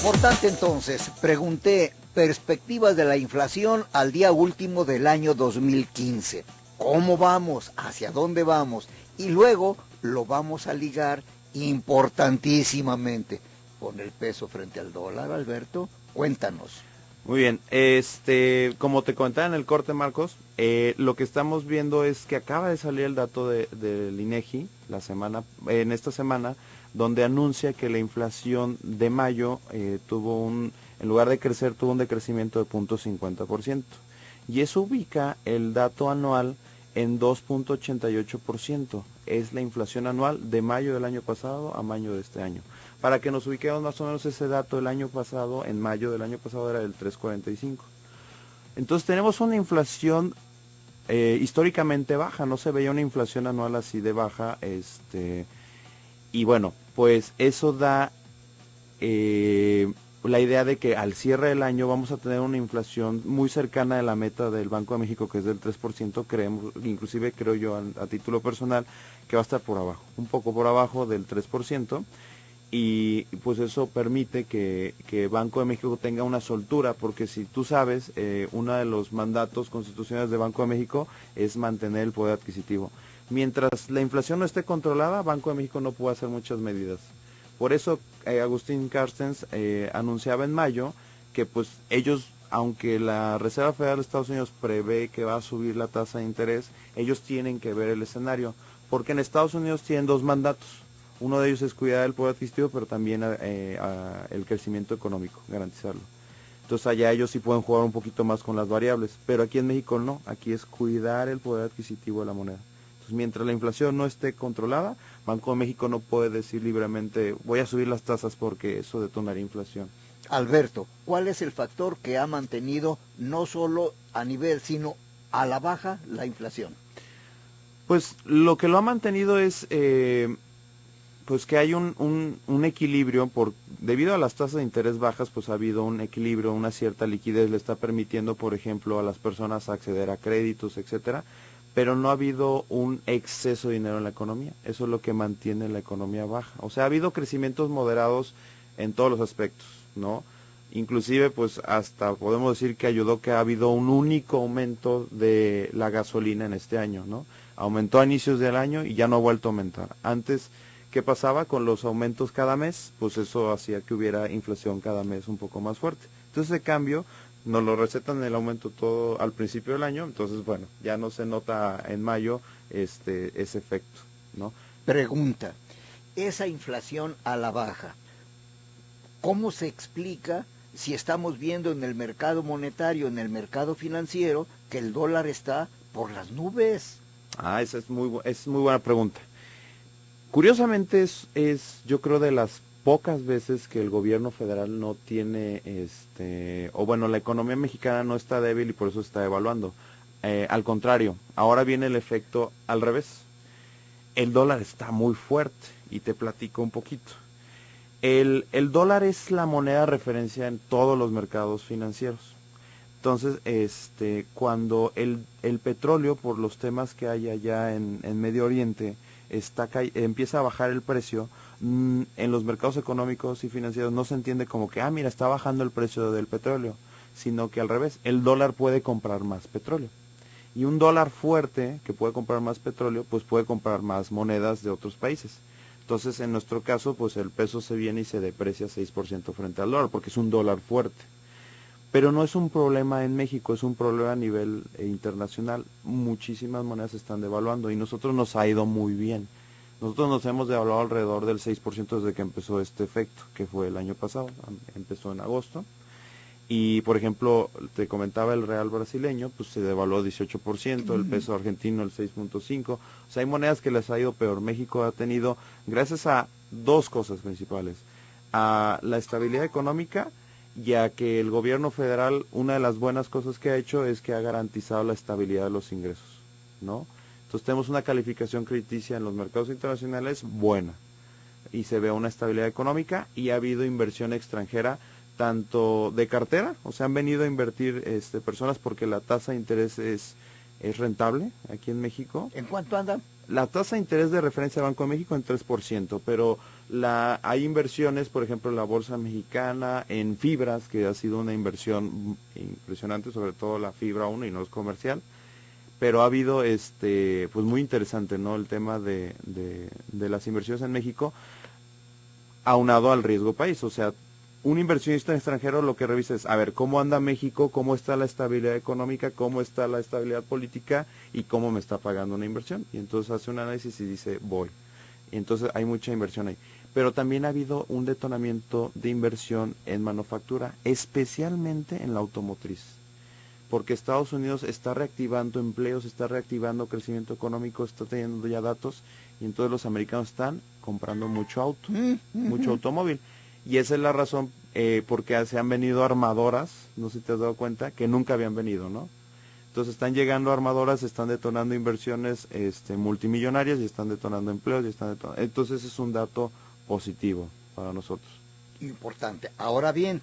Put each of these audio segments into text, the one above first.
Importante entonces, pregunté perspectivas de la inflación al día último del año 2015. ¿Cómo vamos? ¿Hacia dónde vamos? Y luego lo vamos a ligar importantísimamente con el peso frente al dólar, Alberto. Cuéntanos. Muy bien, como te comentaba en el corte, Marcos, lo que estamos viendo es que acaba de salir el dato del INEGI en esta semana, donde anuncia que la inflación de mayo en lugar de crecer, tuvo un decrecimiento de 0.50%. Y eso ubica el dato anual en 2.88%. Es la inflación anual de mayo del año pasado a mayo de este año. Para que nos ubiquemos más o menos, ese dato del año pasado, en mayo del año pasado, era del 3.45. Entonces tenemos una inflación históricamente baja, no se veía una inflación anual así de baja, y bueno, pues eso da la idea de que al cierre del año vamos a tener una inflación muy cercana a la meta del Banco de México, que es del 3%, inclusive creo yo a título personal, que va a estar por abajo, un poco por abajo del 3%, y pues eso permite que Banco de México tenga una soltura, porque si tú sabes, uno de los mandatos constitucionales de Banco de México es mantener el poder adquisitivo. Mientras la inflación no esté controlada, Banco de México no puede hacer muchas medidas. Por eso Agustín Carstens anunciaba en mayo que pues ellos, aunque la Reserva Federal de Estados Unidos prevé que va a subir la tasa de interés, ellos tienen que ver el escenario, porque en Estados Unidos tienen dos mandatos. Uno de ellos es cuidar el poder adquisitivo, pero también el crecimiento económico, garantizarlo. Entonces allá ellos sí pueden jugar un poquito más con las variables, pero aquí en México no, aquí es cuidar el poder adquisitivo de la moneda. Entonces mientras la inflación no esté controlada, Banco de México no puede decir libremente voy a subir las tasas porque eso detonaría inflación. Alberto, ¿cuál es el factor que ha mantenido no solo a nivel, sino a la baja la inflación? Pues lo que lo ha mantenido es pues que hay un equilibrio, debido a las tasas de interés bajas, pues ha habido un equilibrio, una cierta liquidez, le está permitiendo, por ejemplo, a las personas acceder a créditos, etcétera, pero no ha habido un exceso de dinero en la economía. Eso es lo que mantiene la economía baja. O sea, ha habido crecimientos moderados en todos los aspectos, ¿no? Inclusive, pues hasta podemos decir que ayudó que ha habido un único aumento de la gasolina en este año, ¿no? Aumentó a inicios del año y ya no ha vuelto a aumentar. Antes, ¿qué pasaba con los aumentos cada mes? Pues eso hacía que hubiera inflación cada mes un poco más fuerte. Entonces, ese cambio nos lo recetan el aumento todo al principio del año, entonces, bueno, ya no se nota en mayo ese efecto, ¿no? Pregunta, esa inflación a la baja, ¿cómo se explica si estamos viendo en el mercado monetario, en el mercado financiero, que el dólar está por las nubes? Esa es muy buena pregunta. Curiosamente yo creo de las pocas veces que el gobierno federal no tiene, o bueno, la economía mexicana no está débil y por eso está devaluando. Al contrario, ahora viene el efecto al revés. El dólar está muy fuerte y te platico un poquito. El dólar es la moneda de referencia en todos los mercados financieros. Entonces, cuando el petróleo, por los temas que hay allá en Medio Oriente, empieza a bajar el precio, en los mercados económicos y financieros no se entiende como que, mira, está bajando el precio del petróleo, sino que al revés, el dólar puede comprar más petróleo. Y un dólar fuerte que puede comprar más petróleo, pues puede comprar más monedas de otros países. Entonces, en nuestro caso, pues el peso se viene y se deprecia 6% frente al dólar, porque es un dólar fuerte. Pero no es un problema en México, es un problema a nivel internacional. Muchísimas monedas se están devaluando y nosotros nos ha ido muy bien. Nosotros nos hemos devaluado alrededor del 6% desde que empezó este efecto, que fue el año pasado, empezó en agosto. Y, por ejemplo, te comentaba el real brasileño, pues se devaluó 18%, el peso argentino el 6.5%. O sea, hay monedas que les ha ido peor. México ha tenido, gracias a dos cosas principales, a la estabilidad económica, ya que el gobierno federal, una de las buenas cosas que ha hecho es que ha garantizado la estabilidad de los ingresos, ¿no? Entonces tenemos una calificación crediticia en los mercados internacionales buena y se ve una estabilidad económica y ha habido inversión extranjera tanto de cartera, o sea, han venido a invertir personas porque la tasa de interés es rentable aquí en México. ¿En cuánto anda? La tasa de interés de referencia del Banco de México en 3%, pero hay inversiones, por ejemplo, en la Bolsa Mexicana, en fibras, que ha sido una inversión impresionante, sobre todo la fibra 1 y no es comercial, pero ha habido pues muy interesante, ¿no? El tema de las inversiones en México, aunado al riesgo país. O sea, un inversionista extranjero lo que revisa es, a ver, cómo anda México, cómo está la estabilidad económica, cómo está la estabilidad política y cómo me está pagando una inversión. Y entonces hace un análisis y dice, voy. Y entonces hay mucha inversión ahí. Pero también ha habido un detonamiento de inversión en manufactura, especialmente en la automotriz. Porque Estados Unidos está reactivando empleos, está reactivando crecimiento económico, está teniendo ya datos, y entonces los americanos están comprando mucho auto, mucho automóvil. Y esa es la razón porque se han venido armadoras, no sé si te has dado cuenta, que nunca habían venido, ¿no? Entonces están llegando armadoras, están detonando inversiones multimillonarias y están detonando empleos, entonces es un dato positivo para nosotros. Importante. Ahora bien,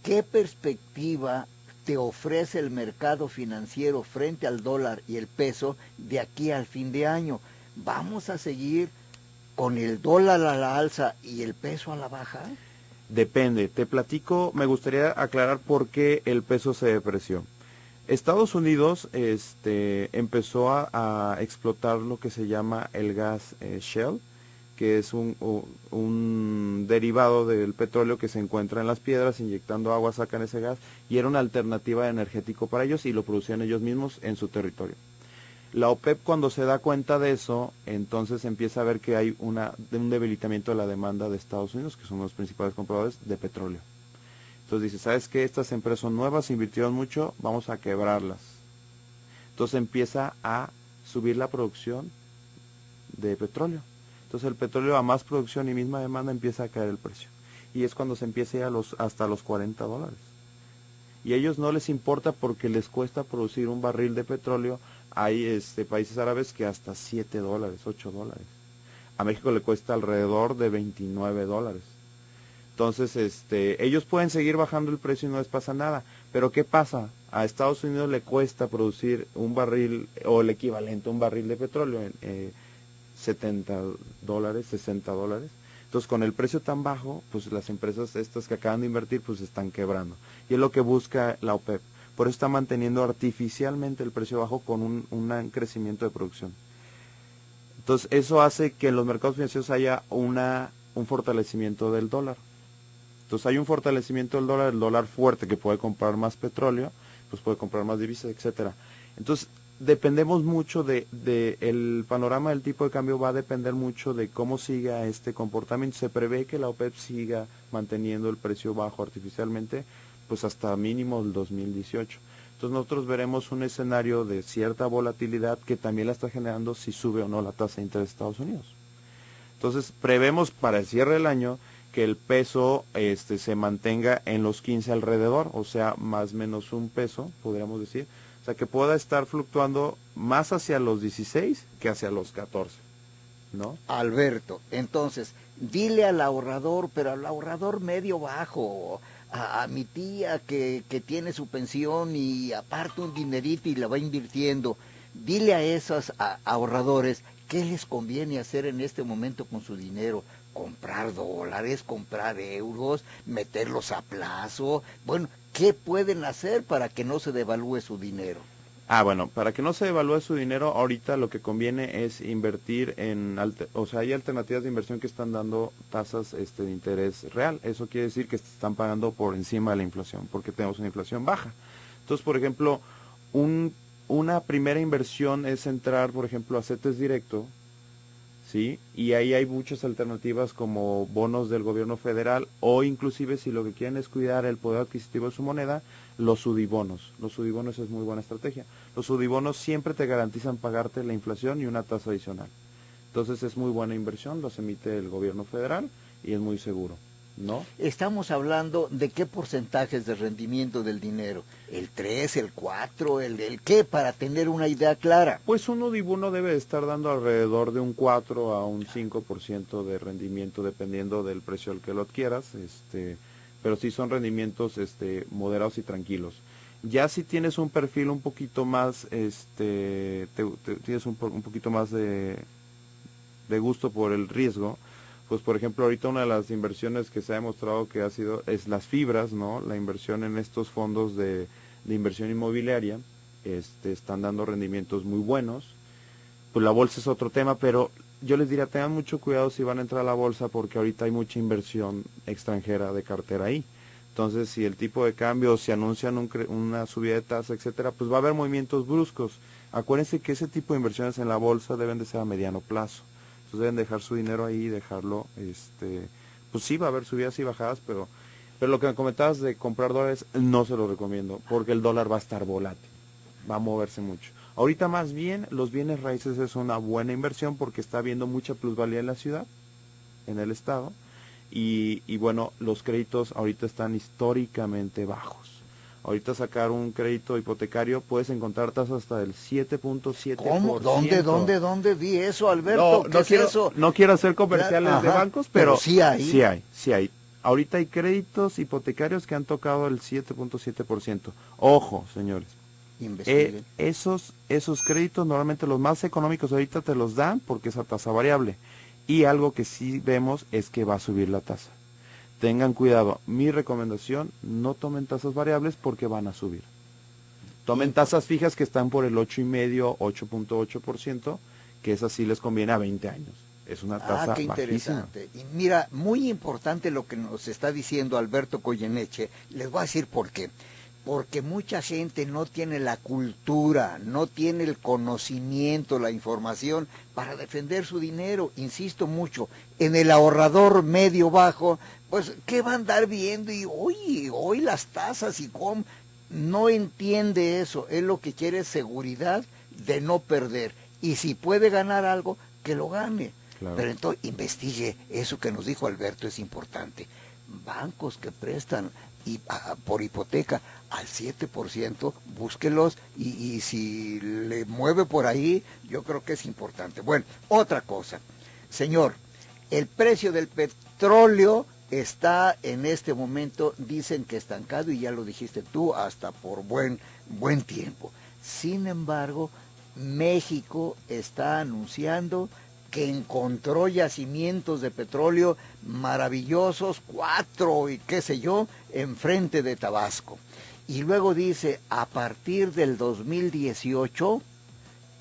¿qué perspectiva te ofrece el mercado financiero frente al dólar y el peso de aquí al fin de año? ¿Vamos a seguir con el dólar a la alza y el peso a la baja? Depende, te platico, me gustaría aclarar por qué el peso se depreció. Estados Unidos empezó a explotar lo que se llama el gas Shell, que es un derivado del petróleo que se encuentra en las piedras, inyectando agua sacan ese gas, y era una alternativa energética para ellos y lo producían ellos mismos en su territorio. La OPEP, cuando se da cuenta de eso, entonces empieza a ver que hay un debilitamiento de la demanda de Estados Unidos, que son los principales compradores de petróleo. Entonces dice, ¿sabes qué? Estas empresas son nuevas, invirtieron mucho, vamos a quebrarlas. Entonces empieza a subir la producción de petróleo. Entonces el petróleo, a más producción y misma demanda, empieza a caer el precio. Y es cuando se empieza a ir hasta los $40. Y a ellos no les importa porque les cuesta producir un barril de petróleo. Hay países árabes que hasta $7, $8. A México le cuesta alrededor de $29. Entonces, ellos pueden seguir bajando el precio y no les pasa nada. Pero ¿qué pasa? A Estados Unidos le cuesta producir un barril, o el equivalente a un barril de petróleo, en $70, $60. Entonces, con el precio tan bajo, pues las empresas estas que acaban de invertir, pues están quebrando. Y es lo que busca la OPEP. Por eso está manteniendo artificialmente el precio bajo con un crecimiento de producción. Entonces, eso hace que en los mercados financieros haya un fortalecimiento del dólar. Entonces, hay un fortalecimiento del dólar, el dólar fuerte que puede comprar más petróleo, pues puede comprar más divisas, etcétera. Entonces, dependemos mucho el panorama del tipo de cambio, va a depender mucho de cómo siga este comportamiento. Se prevé que la OPEP siga manteniendo el precio bajo artificialmente, pues hasta mínimo el 2018. Entonces nosotros veremos un escenario de cierta volatilidad que también la está generando si sube o no la tasa de interés de Estados Unidos. Entonces prevemos para el cierre del año que el peso se mantenga en los 15 alrededor, o sea, más o menos un peso, podríamos decir. O sea, que pueda estar fluctuando más hacia los 16 que hacia los 14, ¿no? Alberto, entonces, dile al ahorrador, pero al ahorrador medio bajo, a mi tía que tiene su pensión y aparte un dinerito y la va invirtiendo, dile a esos ahorradores qué les conviene hacer en este momento con su dinero. Comprar dólares, comprar euros, meterlos a plazo. Bueno, ¿qué pueden hacer para que no se devalúe su dinero? Bueno, para que no se devalúe su dinero, ahorita lo que conviene es invertir o sea, hay alternativas de inversión que están dando tasas de interés real. Eso quiere decir que están pagando por encima de la inflación, porque tenemos una inflación baja. Entonces, por ejemplo, una primera inversión es entrar, por ejemplo, a CETES Directo, ¿sí? Y ahí hay muchas alternativas como bonos del gobierno federal, o inclusive si lo que quieren es cuidar el poder adquisitivo de su moneda, los sudibonos. Los sudibonos es muy buena estrategia. Los sudibonos siempre te garantizan pagarte la inflación y una tasa adicional. Entonces es muy buena inversión, los emite el gobierno federal y es muy seguro, ¿no? Estamos hablando de qué porcentajes de rendimiento del dinero, el 3, el 4, el qué, para tener una idea clara. Pues un UDIBuno debe estar dando alrededor de un 4 a un 5% de rendimiento dependiendo del precio al que lo adquieras, pero sí son rendimientos moderados y tranquilos. Ya si tienes un perfil un poquito más, tienes un poquito más de gusto por el riesgo, pues por ejemplo ahorita una de las inversiones que se ha demostrado que ha sido es las fibras, ¿no? La inversión en estos fondos de inversión inmobiliaria, están dando rendimientos muy buenos. Pues la bolsa es otro tema, pero yo les diría tengan mucho cuidado si van a entrar a la bolsa porque ahorita hay mucha inversión extranjera de cartera ahí. Entonces, si el tipo de cambio, si anuncian una subida de tasa, etcétera, pues va a haber movimientos bruscos. Acuérdense que ese tipo de inversiones en la bolsa deben de ser a mediano plazo. Entonces deben dejar su dinero ahí, dejarlo, pues sí va a haber subidas y bajadas, pero lo que me comentabas de comprar dólares, no se lo recomiendo, porque el dólar va a estar volátil, va a moverse mucho. Ahorita más bien, los bienes raíces es una buena inversión porque está habiendo mucha plusvalía en la ciudad, en el estado, y bueno, los créditos ahorita están históricamente bajos. Ahorita sacar un crédito hipotecario puedes encontrar tasas hasta del 7.7%. ¿Cómo? ¿Dónde vi eso, Alberto? No quiero, es eso? No quiero hacer comerciales de bancos, pero sí hay. Sí hay. Ahorita hay créditos hipotecarios que han tocado el 7.7%. Ojo, señores. Esos créditos normalmente los más económicos ahorita te los dan porque es a tasa variable. Y algo que sí vemos es que va a subir la tasa. Tengan cuidado, mi recomendación, no tomen tasas variables porque van a subir. Tomen tasas fijas que están por el 8,5, 8.8%, que esas sí les conviene a 20 años. Es una tasa qué interesante. bajísima. Y mira, muy importante lo que nos está diciendo Alberto Goyeneche. Les voy a decir por qué. Porque mucha gente no tiene la cultura, no tiene el conocimiento, la información para defender su dinero. Insisto mucho, en el ahorrador medio bajo, pues, ¿qué va a andar viendo? Y hoy las tasas y cómo. No entiende eso. Él lo que quiere es seguridad de no perder. Y si puede ganar algo, que lo gane. Claro. Pero entonces investigue eso que nos dijo Alberto, es importante. Bancos que prestan por hipoteca al 7%, búsquelos y si le mueve por ahí, yo creo que es importante. Bueno, otra cosa, señor, el precio del petróleo está en este momento, dicen que estancado, y ya lo dijiste tú, hasta por buen tiempo. Sin embargo, México está anunciando que encontró yacimientos de petróleo maravillosos, 4 y qué sé yo, enfrente de Tabasco. Y luego dice, a partir del 2018,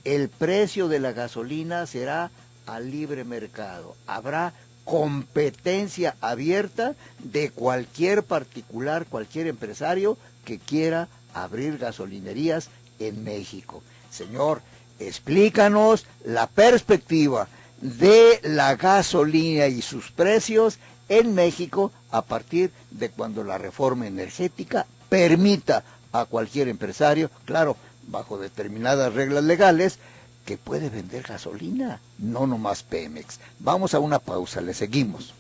el precio de la gasolina será a libre mercado. Habrá competencia abierta de cualquier particular, cualquier empresario que quiera abrir gasolinerías en México. Señor, explícanos la perspectiva de la gasolina y sus precios en México a partir de cuando la reforma energética permita a cualquier empresario, claro, bajo determinadas reglas legales, que puede vender gasolina, no nomás Pemex. Vamos a una pausa, le seguimos.